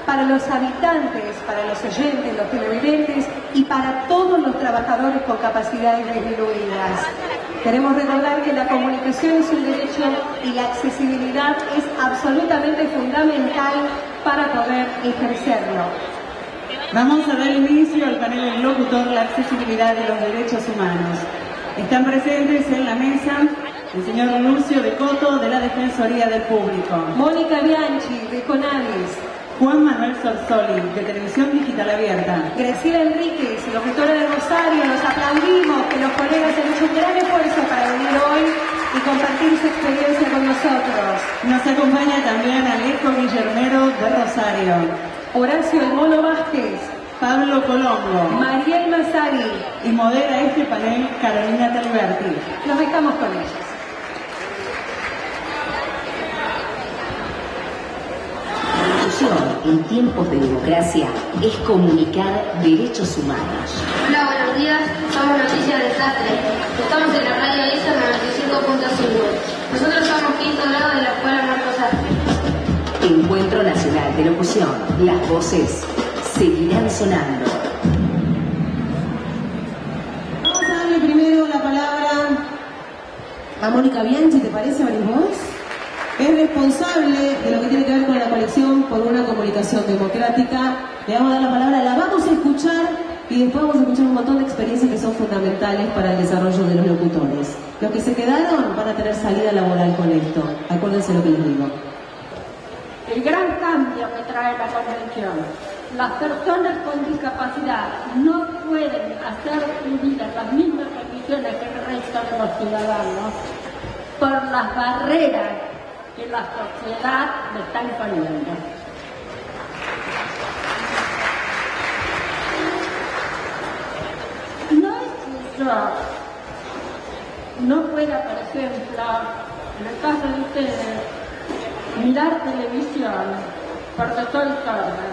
para los habitantes, para los oyentes, los televidentes y para todos los trabajadores con capacidades disminuidas. Queremos recordar que la comunicación es un derecho y la accesibilidad es absolutamente fundamental para poder ejercerlo. Vamos a dar inicio al panel del locutor, la accesibilidad de los derechos humanos. Están presentes en la mesa el señor Lucio de Coto, de la Defensoría del Público. Mónica Bianchi, de CONADIS. Juan Manuel Sorsoli, de Televisión Digital Abierta. Graciela Enríquez, locutora de Rosario. Los aplaudimos, que los colegas han hecho un gran esfuerzo para venir hoy y compartir su experiencia con nosotros. Nos acompaña también Alejo Guillermero, de Rosario. Horacio El Mono Vázquez. Pablo Colombo. Mariel Massari. Y modera este panel Carolina Taliberti. Nos dejamos con ellos. En tiempos de democracia es comunicar derechos humanos. Hola, buenos días. Somos Noticias Desastre. Estamos en la radio ISA 95.5. Nosotros somos quinto grado de la Escuela Marcos Aspe. Encuentro Nacional de Locución. Las voces seguirán sonando. Vamos a darle primero la palabra a Mónica Bianchi, ¿te parece, vos? Es responsable de lo que tiene que ver con la coalición por una comunicación democrática. Le vamos a dar la palabra, la vamos a escuchar y después vamos a escuchar un montón de experiencias que son fundamentales para el desarrollo de los locutores. Los que se quedaron van a tener salida laboral con esto. Acuérdense lo que les digo. El gran cambio que trae la convención. Las personas con discapacidad no pueden hacer vividas las mismas condiciones que el resto de los ciudadanos por las barreras que la sociedad le está imponiendo. No es que yo no pueda, por ejemplo, en el caso de ustedes, mirar televisión porque soy sorda.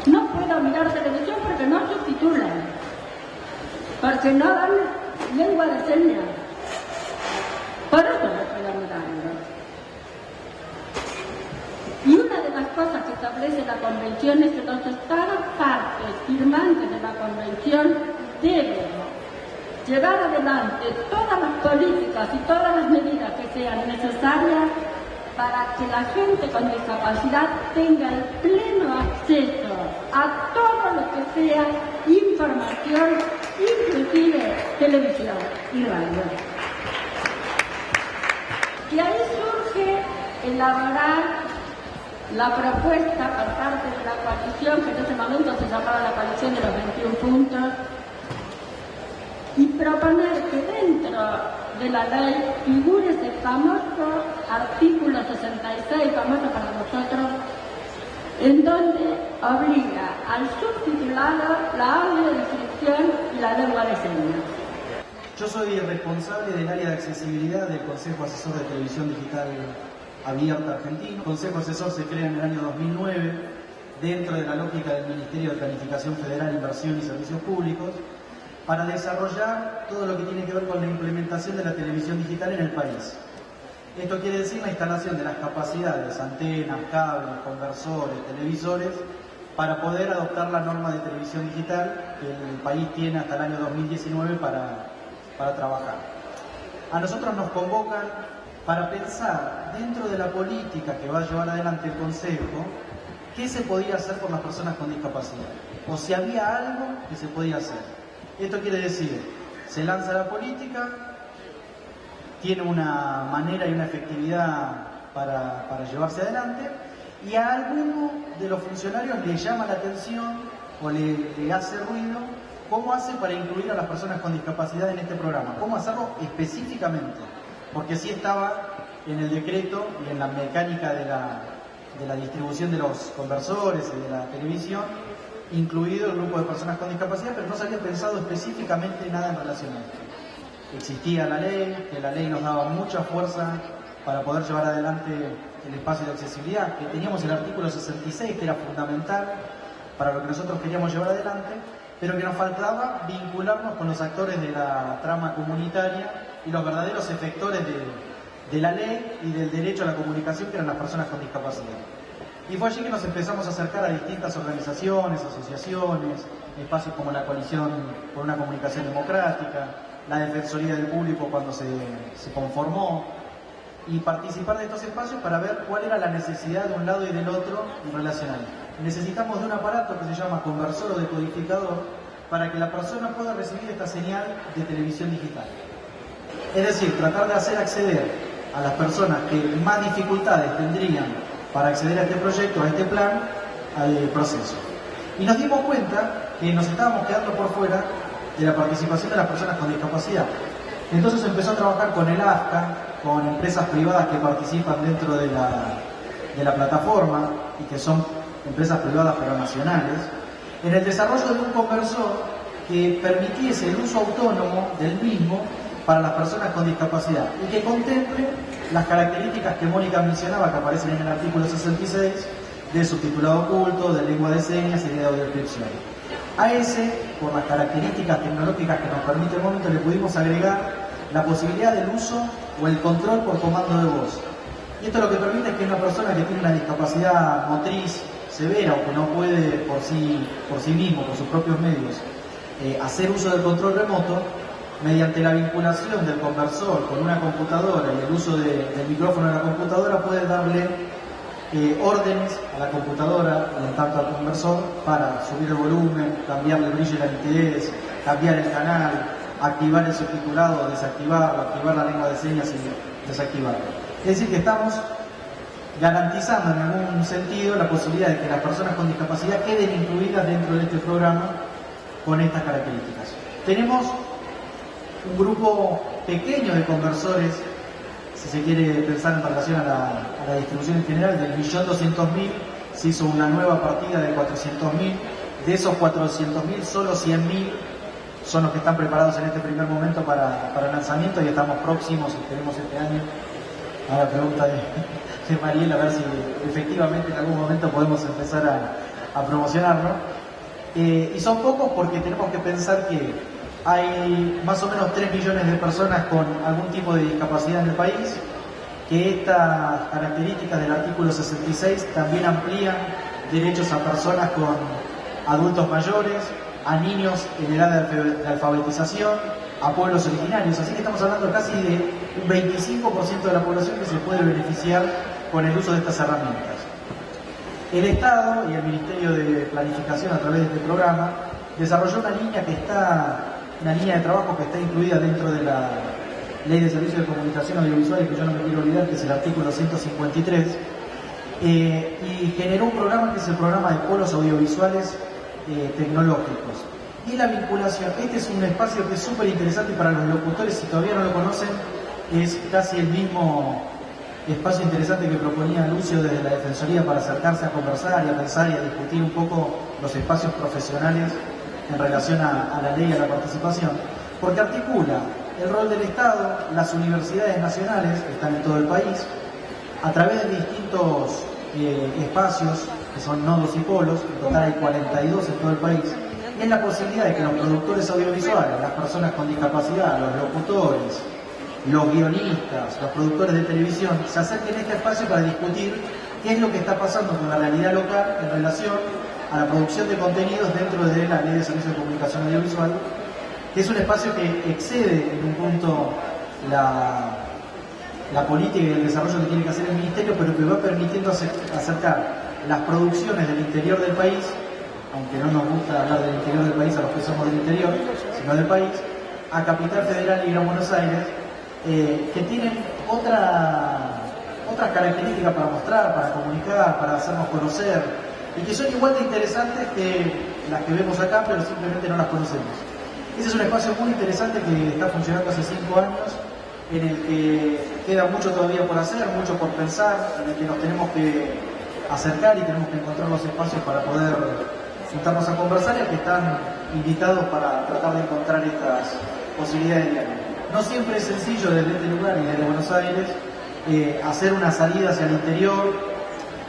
No puedo mirar televisión porque no subtitulan, porque no dan lengua de señas. Por eso no estoy mirando. Y una de las cosas que establece la Convención es que los Estados partes firmantes de la Convención deben llevar adelante todas las políticas y todas las medidas que sean necesarias para que la gente con discapacidad tenga el pleno acceso a todo lo que sea información, inclusive televisión y radio. Y ahí surge elaborar la propuesta por parte de la coalición, que en ese momento se llamaba la coalición de los 21 puntos, y proponer que dentro de la ley figure ese famoso artículo 66, famoso para nosotros, en donde obliga al subtitulado la audiodescripción y la lengua de señas. Yo soy responsable del área de accesibilidad del Consejo Asesor de Televisión Digital Abierta Argentino. El Consejo Asesor se crea en el año 2009 dentro de la lógica del Ministerio de Planificación Federal, Inversión y Servicios Públicos para desarrollar todo lo que tiene que ver con la implementación de la televisión digital en el país. Esto quiere decir la instalación de las capacidades, antenas, cables, conversores, televisores, para poder adoptar la norma de televisión digital que el país tiene hasta el año 2019 para trabajar. A nosotros nos convocan para pensar dentro de la política que va a llevar adelante el Consejo, qué se podía hacer por las personas con discapacidad, o si había algo que se podía hacer. Esto quiere decir, se lanza la política, tiene una manera y una efectividad para llevarse adelante, y a alguno de los funcionarios le llama la atención o le hace ruido cómo hace para incluir a las personas con discapacidad en este programa, cómo hacerlo específicamente, porque sí estaba en el decreto y en la mecánica de la distribución de los conversores y de la televisión, incluido el grupo de personas con discapacidad, pero no se había pensado específicamente nada en relación a esto. Existía la ley, que la ley nos daba mucha fuerza para poder llevar adelante el espacio de accesibilidad, que teníamos el artículo 66, que era fundamental para lo que nosotros queríamos llevar adelante, pero que nos faltaba vincularnos con los actores de la trama comunitaria y los verdaderos efectores de la ley y del derecho a la comunicación, que eran las personas con discapacidad. Y fue allí que nos empezamos a acercar a distintas organizaciones, asociaciones, espacios como la Coalición por una Comunicación Democrática, la Defensoría del Público cuando se conformó, y participar de estos espacios para ver cuál era la necesidad de un lado y del otro en relación a esto. Necesitamos de un aparato que se llama conversor o decodificador para que la persona pueda recibir esta señal de televisión digital. Es decir, tratar de hacer acceder a las personas que más dificultades tendrían para acceder a este proyecto, a este plan, al proceso. Y nos dimos cuenta que nos estábamos quedando por fuera de la participación de las personas con discapacidad. Entonces empezó a trabajar con el AFCA, con empresas privadas que participan dentro de la plataforma y que son empresas privadas pero nacionales, en el desarrollo de un conversor que permitiese el uso autónomo del mismo para las personas con discapacidad y que contemple las características que Mónica mencionaba, que aparecen en el artículo 66, de subtitulado oculto, de lengua de señas y de audiodescripción. A ese, por las características tecnológicas que nos permite el momento, le pudimos agregar la posibilidad del uso o el control por comando de voz. Y esto lo que permite es que una persona que tiene una discapacidad motriz severa o que no puede por sí mismo, por sus propios medios, hacer uso del control remoto, mediante la vinculación del conversor con una computadora y el uso del micrófono de la computadora, puede darle órdenes a la computadora y en tanto al conversor para subir el volumen, cambiar el brillo y la nitidez, cambiar el canal, activar el subtitulado, desactivarlo, activar la lengua de señas y desactivarlo. Es decir, que estamos garantizando en algún sentido la posibilidad de que las personas con discapacidad queden incluidas dentro de este programa con estas características. Tenemos un grupo pequeño de conversores, si se quiere pensar en relación a la distribución en general, del 1.200.000 se hizo una nueva partida de 400.000. De esos 400.000, solo 100.000 son los que están preparados en este primer momento para el lanzamiento y estamos próximos, esperemos este año, a la pregunta de Mariel, a ver si efectivamente en algún momento podemos empezar a promocionarlo. Y son pocos porque tenemos que pensar que hay más o menos 3 millones de personas con algún tipo de discapacidad en el país, que estas características del artículo 66 también amplían derechos a personas con adultos mayores, a niños en edad de alfabetización, a pueblos originarios. Así que estamos hablando casi de un 25% de la población que se puede beneficiar con el uso de estas herramientas. El Estado y el Ministerio de Planificación, a través de este programa, desarrolló una línea de trabajo que está incluida dentro de la Ley de Servicios de Comunicación Audiovisual, y que yo no me quiero olvidar, que es el artículo 153, y generó un programa que es el programa de polos audiovisuales tecnológicos. Y la vinculación, este es un espacio que es súper interesante para los locutores, si todavía no lo conocen, es casi el mismo espacio interesante que proponía Lucio desde la Defensoría para acercarse a conversar y a pensar y a discutir un poco los espacios profesionales en relación a la ley y a la participación, porque articula el rol del Estado, las universidades nacionales que están en todo el país, a través de distintos espacios que son nodos y polos, en total hay 42 en todo el país, y es la posibilidad de que los productores audiovisuales, las personas con discapacidad, los locutores, los guionistas, los productores de televisión, se acerquen a este espacio para discutir qué es lo que está pasando con la realidad local en relación a la producción de contenidos dentro de la Ley de Servicios de Comunicación Audiovisual, que es un espacio que excede en un punto la política y el desarrollo que tiene que hacer el Ministerio, pero que va permitiendo acercar las producciones del interior del país, aunque no nos gusta hablar del interior del país a los que somos del interior, sino del país, a Capital Federal y Gran Buenos Aires, que tienen otras características para mostrar, para comunicar, para hacernos conocer, y que son igual de interesantes que las que vemos acá, pero simplemente no las conocemos. Ese es un espacio muy interesante que está funcionando hace 5 años, en el que queda mucho todavía por hacer, mucho por pensar, en el que nos tenemos que acercar y tenemos que encontrar los espacios para poder juntarnos a conversar, y a que están invitados para tratar de encontrar estas posibilidades de diálogo. No siempre es sencillo desde este lugar y desde Buenos Aires hacer una salida hacia el interior,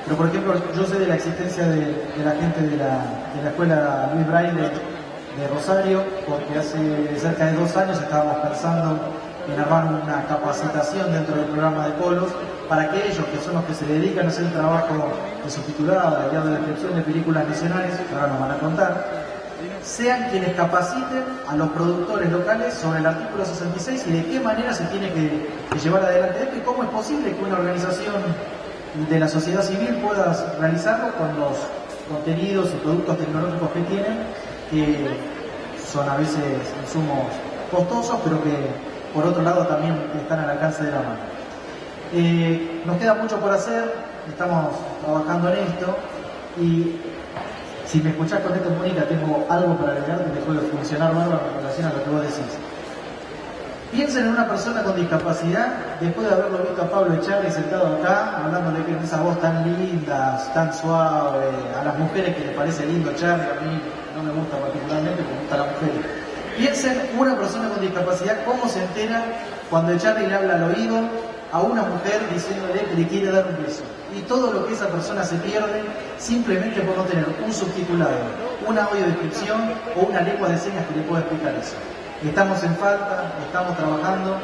pero por ejemplo yo sé de la existencia de la gente de la escuela Luis Braille de Rosario, porque hace cerca de 2 años estábamos pensando en armar una capacitación dentro del programa de polos para aquellos que son los que se dedican a hacer el trabajo de subtitulado, de guía de descripción de películas nacionales, que ahora nos van a contar, sean quienes capaciten a los productores locales sobre el artículo 66 y de qué manera se tiene que llevar adelante esto y cómo es posible que una organización de la sociedad civil pueda realizarlo con los contenidos y productos tecnológicos que tienen, que son a veces insumos costosos, pero que por otro lado también están al alcance de la mano. Nos queda mucho por hacer, estamos trabajando en esto y si me escuchás con esto, Mónica, tengo algo para agregarte que puede funcionar bárbaro en relación a lo que vos decís. Piensen en una persona con discapacidad, después de haberlo visto a Pablo Echarri sentado acá, hablándole con esa voz tan linda, tan suave, a las mujeres que les parece lindo Echarri, a mí no me gusta particularmente, me gusta a las mujeres. Piensen una persona con discapacidad, cómo se entera cuando Echarri le habla al oído a una mujer diciéndole que le quiere dar un beso. Y todo lo que esa persona se pierde simplemente por no tener un subtitulado, una audiodescripción o una lengua de señas que le pueda explicar eso. Estamos en falta, estamos trabajando,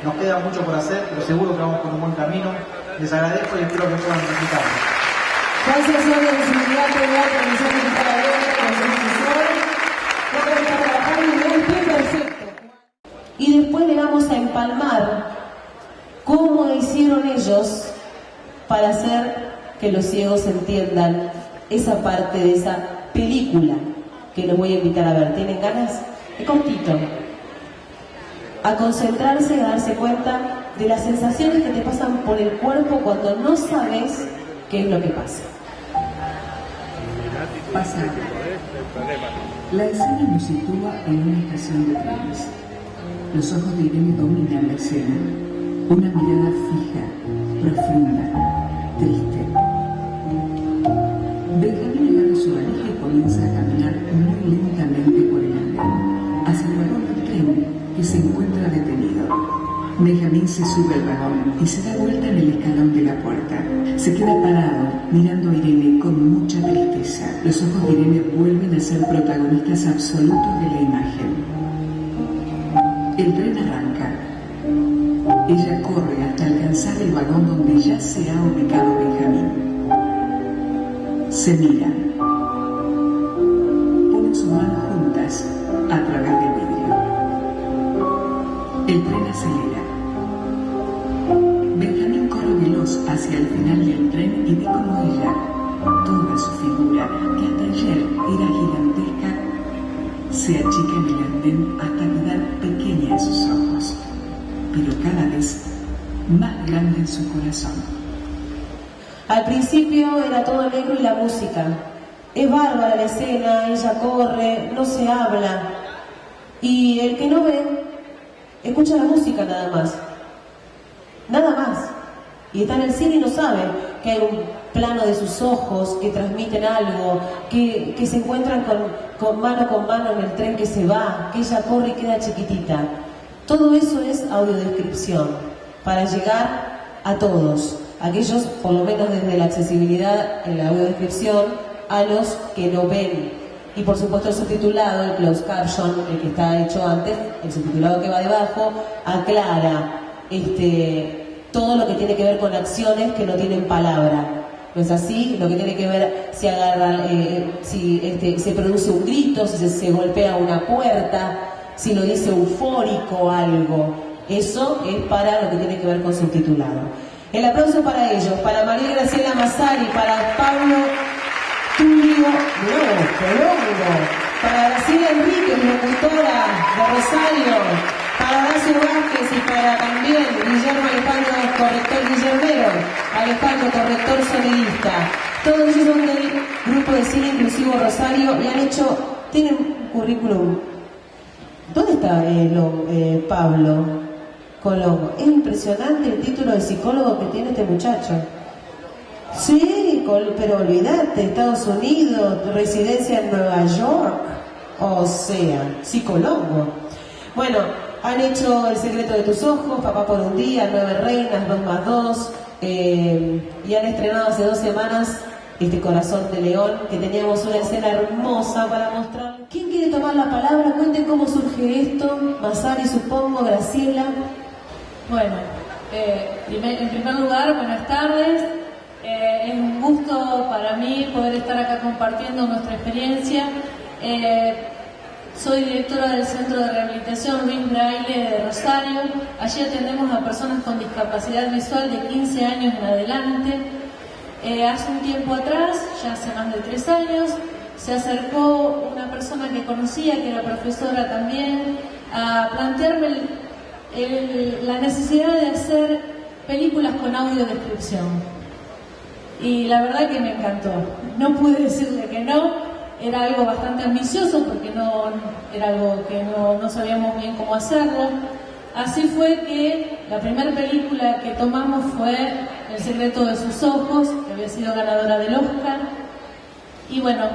nos queda mucho por hacer, pero seguro que vamos por un buen camino. Les agradezco y espero que puedan disfrutarlo. Gracias, señor de Visibilidad Federal, Comisión Digital Abierta, Consejo Asesor. Vamos a trabajar en un pie perfecto. Y después le vamos a empalmar cómo hicieron ellos para hacer que los ciegos entiendan esa parte de esa película que los voy a invitar a ver. ¿Tienen ganas? Es cortito. A concentrarse y a darse cuenta de las sensaciones que te pasan por el cuerpo cuando no sabes qué es lo que pasa. Pasado. La escena nos sitúa en una estación de trenes. Los ojos de Irene dominan la escena. Una mirada fija, profunda, triste. Benjamín agarra su valija y comienza a caminar muy lentamente por el andén, hacia el vagón del tren que se encuentra detenido. Benjamín se sube al vagón y se da vuelta en el escalón de la puerta. Se queda parado, mirando a Irene con mucha tristeza. Los ojos de Irene vuelven a ser protagonistas absolutos de la imagen. El tren arranca. Ella corre hasta alcanzar el vagón donde ya se ha ubicado Benjamín. Se miran. Ponen sus manos juntas a través del vidrio. El tren acelera. Benjamín corre veloz hacia el final del tren y ve como ella, toda su figura, que hasta ayer era gigantesca, se achica en el andén hasta quedar pequeña en sus ojos, pero cada vez más grande en su corazón. Al principio era todo negro y la música. Es bárbara la escena, ella corre, no se habla. Y el que no ve, escucha la música nada más. Nada más. Y está en el cine y no sabe que hay un plano de sus ojos, que transmiten algo, que se encuentran con mano en el tren que se va, que ella corre y queda chiquitita. Todo eso es audiodescripción, para llegar a todos, aquellos, por lo menos desde la accesibilidad en la audiodescripción, a los que no ven. Y por supuesto el subtitulado, el closed caption, el que está hecho antes, el subtitulado que va debajo, aclara todo lo que tiene que ver con acciones que no tienen palabra. ¿No es así? Lo que tiene que ver si agarra, si se produce un grito, si se golpea una puerta, si lo dice eufórico algo. Eso es para lo que tiene que ver con subtitulado. El aplauso para ellos, para María Graciela Massari, para Pablo Tulio Colombo, para Graciela Enríquez, locutora de Rosario, para Horacio Vázquez y para también Guillermo Alejandro, corrector guillermero, Alejandro, corrector sonidista. Todos ellos son del Grupo de Cine Inclusivo Rosario y tienen un currículum. ¿Dónde está Pablo Colombo? Es impresionante el título de psicólogo que tiene este muchacho. Sí, pero olvídate, Estados Unidos, residencia en Nueva York, o sea, psicólogo. Bueno, han hecho El secreto de tus ojos, Papá por un día, 9 reinas, 2+2, y han estrenado hace 2 semanas Este corazón de león, que teníamos una escena hermosa para mostrar. ¿Quién quiere tomar la palabra? Cuenten cómo surge esto. Massari, supongo, Graciela. Bueno, En primer lugar, buenas tardes. Es un gusto para mí poder estar acá compartiendo nuestra experiencia. Soy directora del Centro de Rehabilitación Luis Braille de Rosario. Allí atendemos a personas con discapacidad visual de 15 años en adelante. Hace un tiempo atrás, ya hace más de 3 años, se acercó una persona que conocía, que era profesora también, a plantearme la necesidad de hacer películas con audiodescripción. Y la verdad que me encantó. No pude decirle que no. Era algo bastante ambicioso porque era algo que no sabíamos bien cómo hacerlo. Así fue que la primera película que tomamos fue El secreto de sus ojos, que había sido ganadora del Oscar. Y bueno,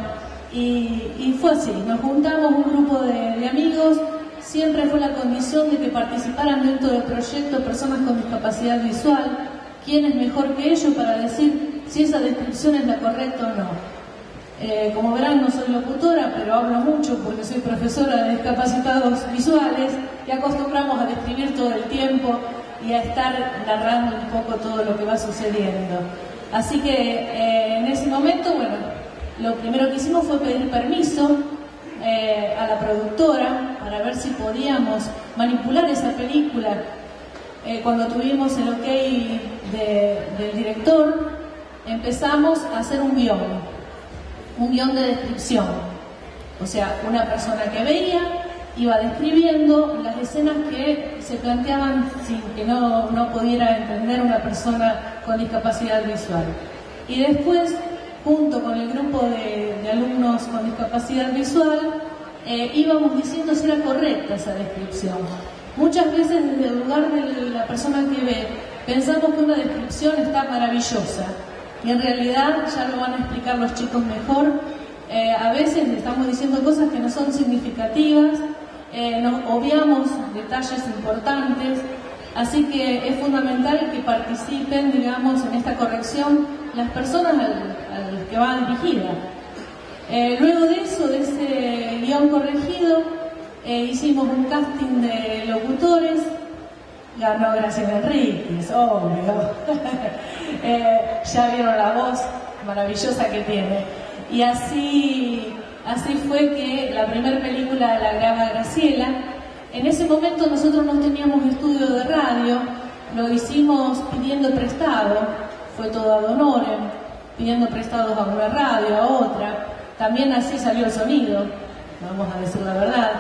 y fue así. Nos juntamos un grupo de amigos. Siempre fue la condición de que participaran dentro del proyecto personas con discapacidad visual. ¿Quién es mejor que ellos para decir si esa descripción es la correcta o no? Como verán, no soy locutora, pero hablo mucho porque soy profesora de discapacitados visuales y acostumbramos a describir todo el tiempo y a estar narrando un poco todo lo que va sucediendo. Así que en ese momento, bueno, lo primero que hicimos fue pedir permiso a la productora para ver si podíamos manipular esa película. Cuando tuvimos el ok del director, empezamos a hacer un guión de descripción. O sea, una persona que veía iba describiendo las escenas que se planteaban sin que no pudiera entender una persona con discapacidad visual. Y después, junto con el grupo de alumnos con discapacidad visual, íbamos diciendo si era correcta esa descripción. Muchas veces desde el lugar de la persona que ve, pensamos que una descripción está maravillosa. Y en realidad, ya lo van a explicar los chicos mejor, a veces estamos diciendo cosas que no son significativas, nos obviamos detalles importantes, así que es fundamental que participen, digamos, en esta corrección las personas a las que va dirigida. Luego de eso, de ese guión corregido, hicimos un casting de locutores. Ganó Graciela Enríquez, obvio. Ya vieron la voz maravillosa que tiene. Y así fue que la primera película la graba Graciela. En ese momento nosotros no teníamos estudio de radio, lo hicimos pidiendo prestado, fue todo ad honorem, pidiendo prestados a una radio, a otra. También así salió el sonido, vamos a decir la verdad.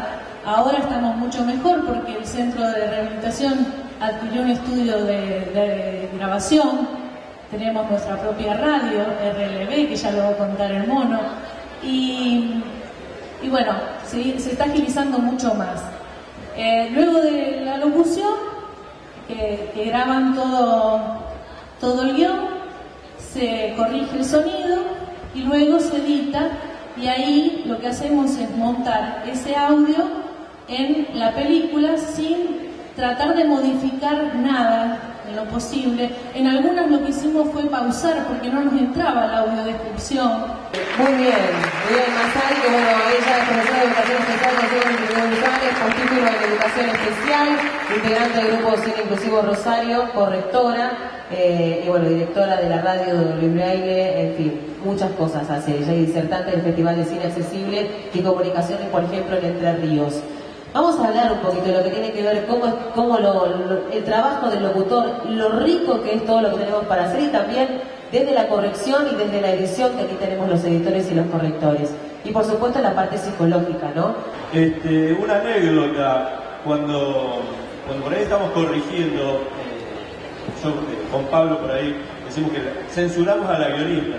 Ahora estamos mucho mejor porque el Centro de Rehabilitación adquirió un estudio de grabación, tenemos nuestra propia radio, RLB, que ya lo va a contar el mono, y bueno, se está agilizando mucho más. Luego de la locución, que graban todo el guión, se corrige el sonido y luego se edita, y ahí lo que hacemos es montar ese audio en la película sin tratar de modificar nada en lo posible. En algunas lo que hicimos fue pausar porque no nos entraba la audiodescripción. Muy bien, Masal, que bueno, ella es profesora de Educación Especial con ciencias individuales, con título en Educación Especial, integrante del Grupo Cine Inclusivo Rosario, correctora, y bueno, directora de la radio de Luis Braille, en fin, muchas cosas hace ella, y disertante del Festival de Cine Accesible y Comunicaciones, por ejemplo, en Entre Ríos. Vamos a hablar un poquito de lo que tiene que ver cómo el trabajo del locutor, lo rico que es todo lo que tenemos para hacer, y también desde la corrección y desde la edición, que aquí tenemos los editores y los correctores. Y por supuesto la parte psicológica, ¿no? Una anécdota, cuando por ahí estamos corrigiendo, yo con Pablo por ahí decimos que censuramos a la guionista,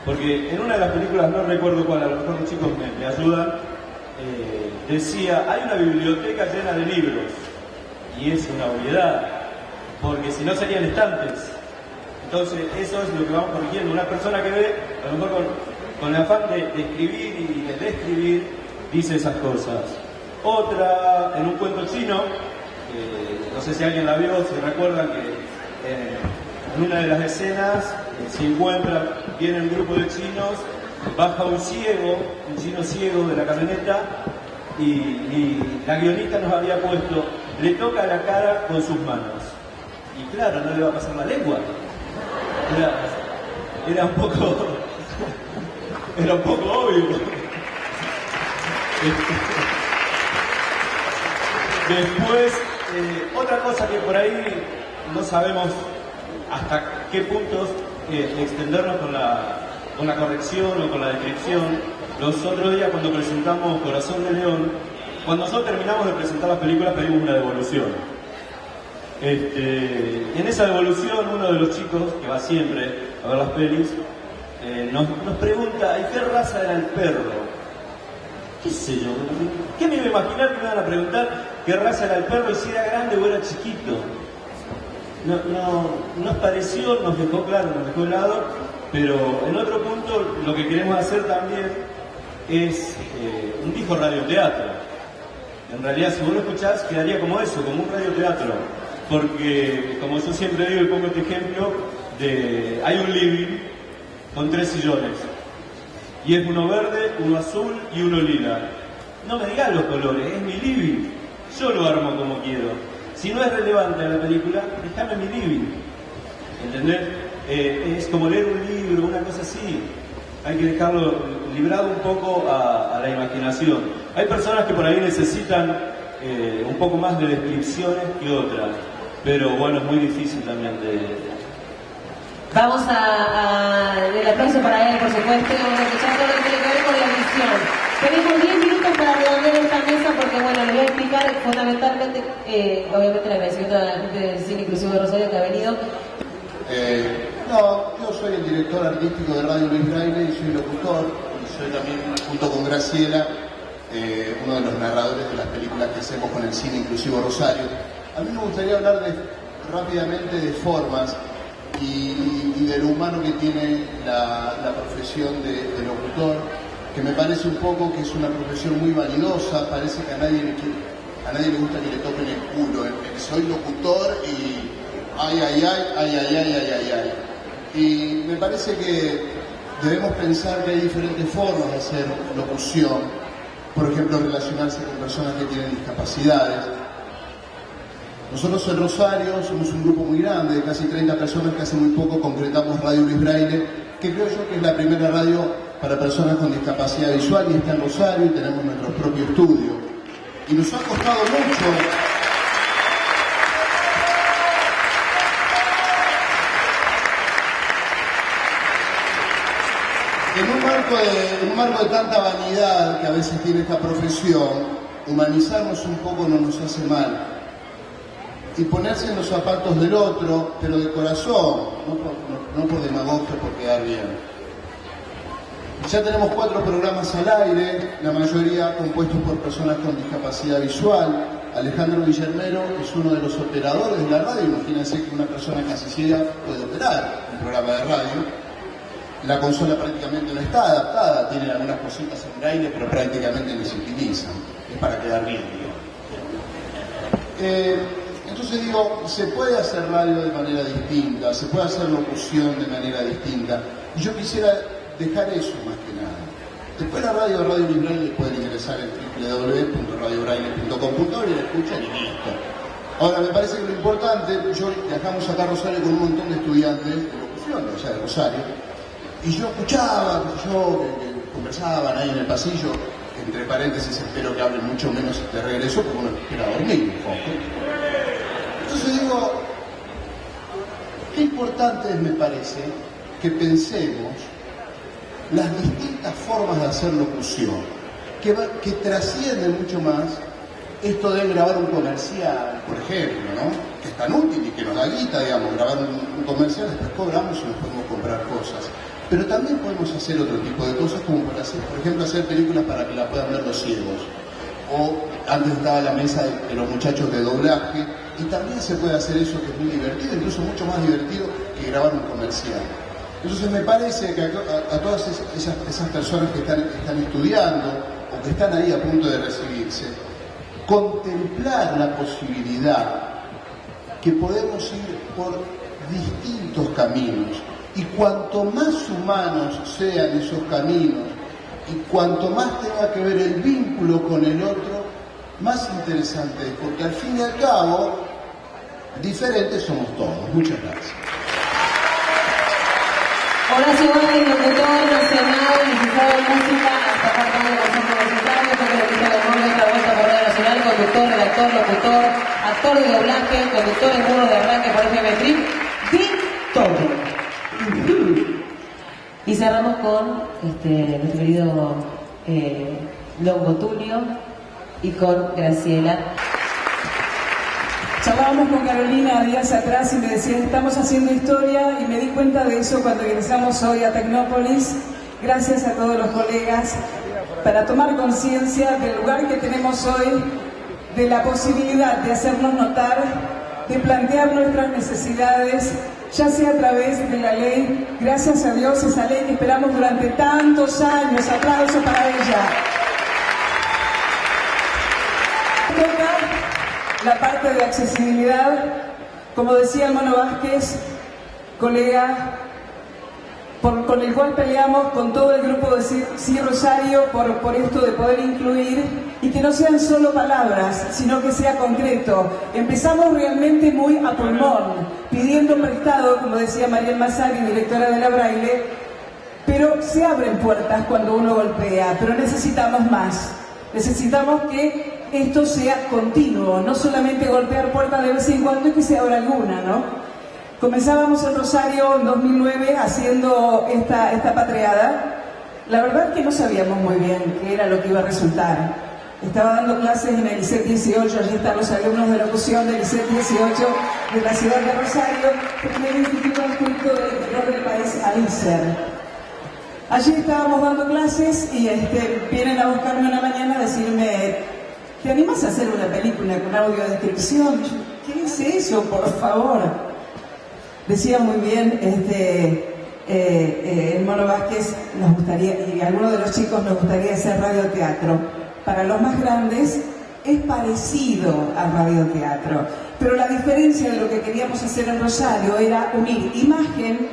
porque en una de las películas, no recuerdo cuál, a lo mejor los chicos me ayudan, decía, hay una biblioteca llena de libros, y es una obviedad, porque si no serían estantes. Entonces eso es lo que vamos corrigiendo. Una persona que ve, a lo mejor con el afán de escribir y de describir, dice esas cosas. Otra, en un cuento chino, no sé si alguien la vio, si recuerdan que en una de las escenas se encuentra, viene un grupo de chinos, baja un chino ciego de la camioneta, y la guionista nos había puesto, le toca la cara con sus manos. y claro, no le va a pasar la lengua. Era un poco obvio. Después, otra cosa que por ahí no sabemos hasta qué puntos extendernos con la corrección o con la descripción. Los otros días, cuando presentamos Corazón de León, cuando nosotros terminamos de presentar las películas, pedimos una devolución. En esa devolución, uno de los chicos, que va siempre a ver las pelis, nos pregunta: ¿y qué raza era el perro? ¿Qué sé yo? ¿Qué me iba a imaginar que me iban a preguntar qué raza era el perro y si era grande o era chiquito? No nos pareció, nos dejó claro, nos dejó helado, pero en otro punto lo que queremos hacer también es un disco radioteatro. En realidad, si vos lo escuchás, quedaría como eso, como un radioteatro, porque como yo siempre digo y pongo este ejemplo, hay un living con 3 sillones. Y es uno verde, uno azul y uno lila. No me digas los colores, es mi living. Yo lo armo como quiero. Si no es relevante a la película, déjame mi living. ¿Entendés? Es como leer un libro, una cosa así. Hay que dejarlo librado un poco a la imaginación. Hay personas que por ahí necesitan un poco más de descripciones que otras. Pero bueno, es muy difícil también de... Vamos el aplauso para él, por supuesto, y vamos a escuchar todo lo que tiene que ver con la visión. Tenemos 10 minutos para redondear esta mesa porque, bueno, les voy a explicar fundamentalmente, obviamente el agradecimiento a la gente del Cine Inclusivo de Rosario que ha venido. Yo soy el director artístico de Radio Luis Braille y soy locutor, y soy también, junto con Graciela, uno de los narradores de las películas que hacemos con el Cine Inclusivo Rosario. A mí me gustaría hablar rápidamente de formas y de lo humano que tiene la profesión de locutor, que me parece un poco que es una profesión muy vanidosa. Parece que a nadie le gusta que le toquen el culo. Soy locutor y ay. Y me parece que debemos pensar que hay diferentes formas de hacer locución. Por ejemplo, relacionarse con personas que tienen discapacidades. Nosotros en Rosario somos un grupo muy grande, de casi 30 personas, que hace muy poco concretamos Radio Luis Braille, que creo yo que es la primera radio para personas con discapacidad visual, y está en Rosario y tenemos nuestro propio estudio. Y nos ha costado mucho en un marco de tanta vanidad que a veces tiene esta profesión, humanizarnos un poco no nos hace mal. Y ponerse en los zapatos del otro, pero de corazón, no por demagogia, por quedar bien. Ya tenemos 4 programas al aire, la mayoría compuestos por personas con discapacidad visual. Alejandro Villarmero es uno de los operadores de la radio. Imagínense que una persona casi ciega puede operar un programa de radio. La consola prácticamente no está adaptada, tiene algunas cositas en braille, pero prácticamente ni se utilizan. Es para quedar bien, digo. Entonces digo, se puede hacer radio de manera distinta, se puede hacer locución de manera distinta. Y yo quisiera dejar eso más que nada. Después la radio Luis Braille pueden ingresar en www.radiobraille.com.ar y la escuchan y listo. Ahora, me parece que lo importante, viajamos acá a Rosario con un montón de estudiantes de locución, o sea, de Rosario, y yo escuchaba, que conversaban ahí en el pasillo, entre paréntesis, espero que hablen mucho menos de regreso, porque uno espera dormir un poco. Entonces digo, qué importante es, me parece, que pensemos las distintas formas de hacer locución, que trascienden mucho más esto de grabar un comercial, por ejemplo, ¿no? Que es tan útil y que nos da guita, digamos, grabar un comercial, después cobramos y nos podemos comprar cosas. Pero también podemos hacer otro tipo de cosas, como por ejemplo hacer películas para que la puedan ver los ciegos. O antes estaba la mesa de los muchachos de doblaje, y también se puede hacer eso, que es muy divertido, incluso mucho más divertido que grabar un comercial. Entonces me parece que a todas esas personas que están estudiando o que están ahí a punto de recibirse, contemplar la posibilidad que podemos ir por distintos caminos, y cuanto más humanos sean esos caminos y cuanto más tenga que ver el vínculo con el otro, más interesante es, porque al fin y al cabo diferentes somos todos. Muchas gracias. Horacio Vázquez, locutor nacional, licenciado en música, hasta parte del Consejo Universitario, fue periodista de honor de otra vuelta por Radio Nacional, conductor, redactor, locutor, actor de doblaje, conductor en muros de arranque por FM Trip, de todo. Y cerramos con nuestro querido Longo Tulio y con Graciela. Charlábamos con Carolina días atrás y me decía, estamos haciendo historia, y me di cuenta de eso cuando ingresamos hoy a Tecnópolis, gracias a todos los colegas, para tomar conciencia del lugar que tenemos hoy, de la posibilidad de hacernos notar, de plantear nuestras necesidades, ya sea a través de la ley. Gracias a Dios, esa ley que esperamos durante tantos años. Aplauso para ella. Toca la parte de accesibilidad, como decía el Mono Vázquez, colega, con el cual peleamos con todo el grupo de Sí Rosario por esto de poder incluir y que no sean solo palabras, sino que sea concreto. Empezamos realmente muy a pulmón, pidiendo prestado, como decía Mariel Massari, directora de la Braille, pero se abren puertas cuando uno golpea, pero necesitamos más. Necesitamos que esto sea continuo, no solamente golpear puertas de vez en cuando y que se abra alguna, ¿no? Comenzábamos en Rosario en 2009 haciendo esta patreada. La verdad que no sabíamos muy bien qué era lo que iba a resultar. Estaba dando clases en el ICET 18, allí están los alumnos de locución del ICET 18 de la ciudad de Rosario, el primer instituto adscrito del interior del país, AICER. Allí estábamos dando clases y vienen a buscarme una mañana a decirme, ¿te animas a hacer una película con audiodescripción? ¿Qué es eso, por favor? Decía muy bien el Mono Vázquez, nos gustaría, y algunos de los chicos nos gustaría hacer radioteatro. Para los más grandes es parecido al radioteatro, pero la diferencia de lo que queríamos hacer en Rosario era unir imagen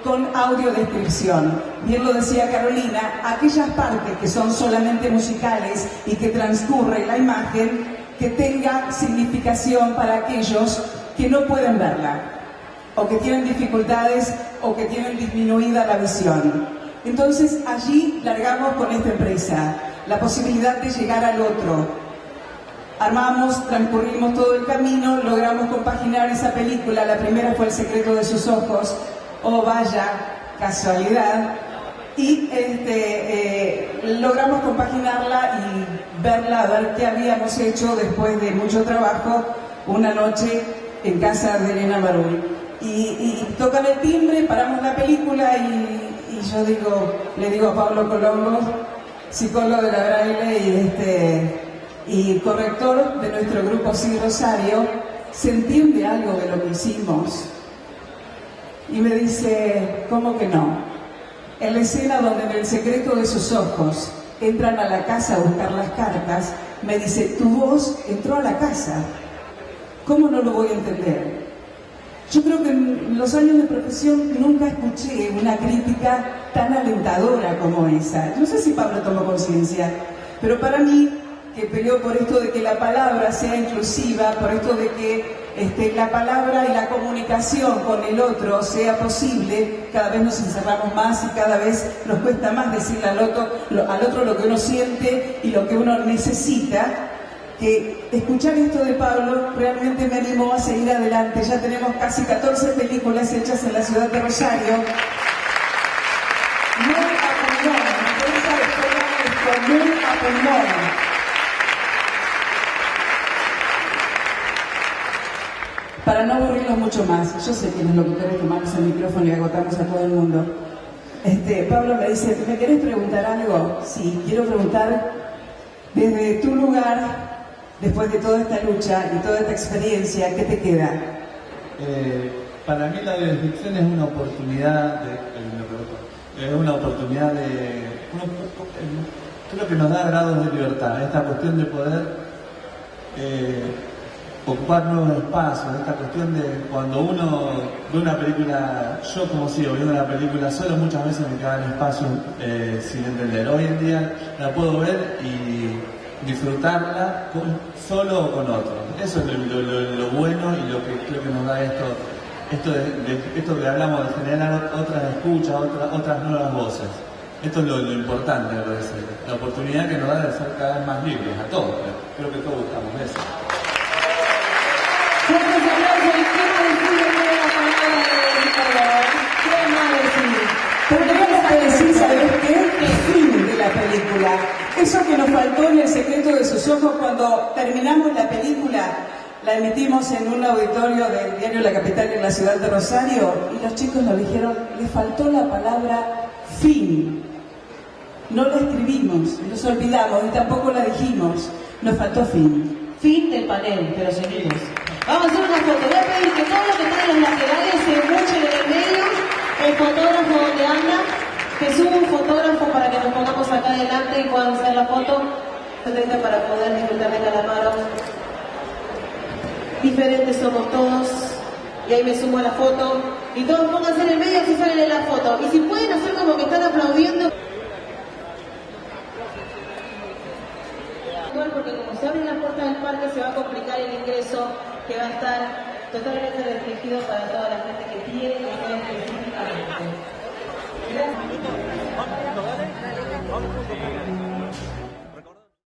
con audiodescripción. Bien lo decía Carolina, aquellas partes que son solamente musicales y que transcurre la imagen, que tenga significación para aquellos que no pueden verla, o que tienen dificultades, o que tienen disminuida la visión. Entonces allí largamos con esta empresa la posibilidad de llegar al otro. Armamos, transcurrimos todo el camino, logramos compaginar esa película. La primera fue El secreto de sus ojos, oh vaya casualidad, y logramos compaginarla y verla, a ver qué habíamos hecho después de mucho trabajo, una noche en casa de Elena Marul. Y tocan el timbre, paramos la película y yo le digo a Pablo Colombo, psicólogo de la Braille y corrector de nuestro grupo Sí Rosario, ¿se entiende algo de lo que hicimos? Y me dice, ¿cómo que no? En la escena donde en El secreto de sus ojos entran a la casa a buscar las cartas, me dice, tu voz entró a la casa. ¿Cómo no lo voy a entender? Yo creo que en los años de profesión nunca escuché una crítica tan alentadora como esa. No sé si Pablo tomó conciencia, pero para mí, que peleó por esto de que la palabra sea inclusiva, por esto de que la palabra y la comunicación con el otro sea posible, cada vez nos encerramos más y cada vez nos cuesta más decirle al otro lo que uno siente y lo que uno necesita. Que escuchar esto de Pablo realmente me animó a seguir adelante. Ya tenemos casi 14 películas hechas en la ciudad de Rosario. Muy a pulmón, esa historia es muy a pulmón. Para no aburrirlos mucho más, yo sé que los locutores tomamos el micrófono y agotamos a todo el mundo. Pablo me dice, ¿me querés preguntar algo? Sí, quiero preguntar, desde tu lugar, después de toda esta lucha y toda esta experiencia, ¿qué te queda? Para mí la audiodescripción es una oportunidad creo que nos da grados de libertad, esta cuestión de poder ocupar nuevos espacios, esta cuestión de cuando uno ve una película, yo como sigo viendo una película solo, muchas veces me quedan espacios sin entender. Hoy en día la puedo ver y disfrutarla solo o con otro. Eso es lo bueno y lo que creo que nos da esto que hablamos de generar otras escuchas, otras nuevas voces. Esto es lo importante, me parece. La oportunidad que nos da de ser cada vez más libres, a todos. Creo que todos buscamos eso. Pero tenemos que decir, ¿sabes qué? El fin de la película. Eso que nos faltó en El secreto de sus ojos cuando terminamos la película, la emitimos en un auditorio del diario La Capital en la ciudad de Rosario, y los chicos nos dijeron, le faltó la palabra fin. No la escribimos, nos olvidamos y tampoco la dijimos. Nos faltó fin. Fin del panel, pero seguimos. Vamos a hacer una foto. Voy a pedir que todos los que están en los laterales se muchen en el medio. El fotógrafo donde anda, que suba un fotógrafo para que nos pongamos acá adelante y puedan hacer la foto. Para poder disfrutar de Calamaro. Diferentes somos todos. Y ahí me sumo a la foto. Y todos pónganse en el medio si salen en la foto. Y si pueden hacer como que están aplaudiendo. Porque como se abren las puertas del parque se va a complicar el ingreso, que va a estar totalmente restringido para